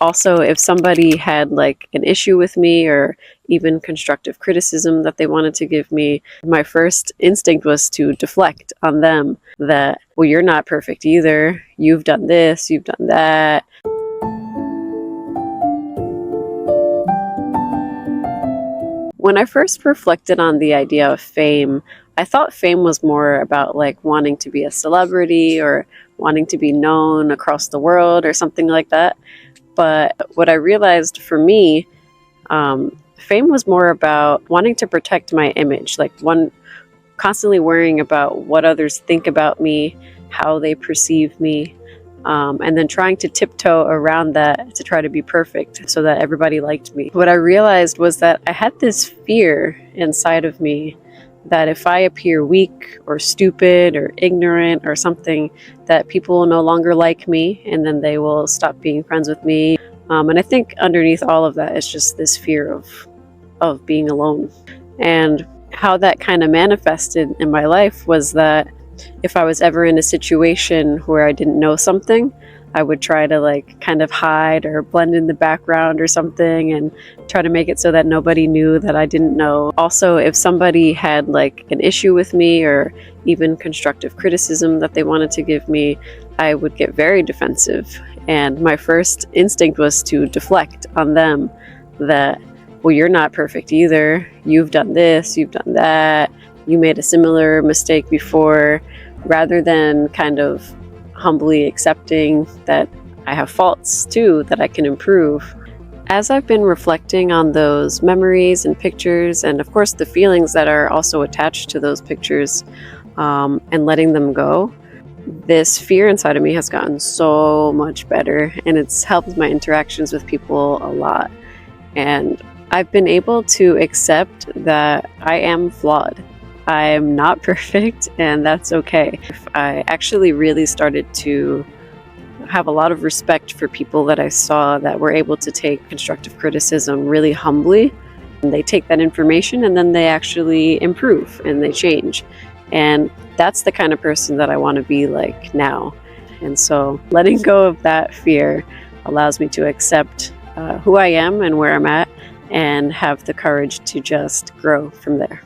Also, if somebody had like an issue with me or even constructive criticism that they wanted to give me, my first instinct was to deflect on them that, well, you're not perfect either. You've done this, you've done that. When I first reflected on the idea of fame, I thought fame was more about like wanting to be a celebrity or wanting to be known across the world or something like that. But what I realized for me, fame was more about wanting to protect my image, like one constantly worrying about what others think about me, how they perceive me, and then trying to tiptoe around that to try to be perfect so that everybody liked me. What I realized was that I had this fear inside of me that if I appear weak or stupid or ignorant or something, that people will no longer like me and then they will stop being friends with me. And I think underneath all of that is just this fear of being alone. And how that kind of manifested in my life was that if I was ever in a situation where I didn't know something, I would try to like kind of hide or blend in the background or something and try to make it so that nobody knew that I didn't know. Also, if somebody had like an issue with me or even constructive criticism that they wanted to give me, I would get very defensive. And my first instinct was to deflect on them that, well, you're not perfect either. You've done this, you've done that. You made a similar mistake before, rather than kind of humbly accepting that I have faults too that I can improve. As I've been reflecting on those memories and pictures, and of course the feelings that are also attached to those pictures, and letting them go, this fear inside of me has gotten so much better, and it's helped my interactions with people a lot. And I've been able to accept that I am flawed. I am not perfect, and that's okay. I actually really started to have a lot of respect for people that I saw that were able to take constructive criticism really humbly. And they take that information and then they actually improve and they change. And that's the kind of person that I want to be like now. And so letting go of that fear allows me to accept who I am and where I'm at, and have the courage to just grow from there.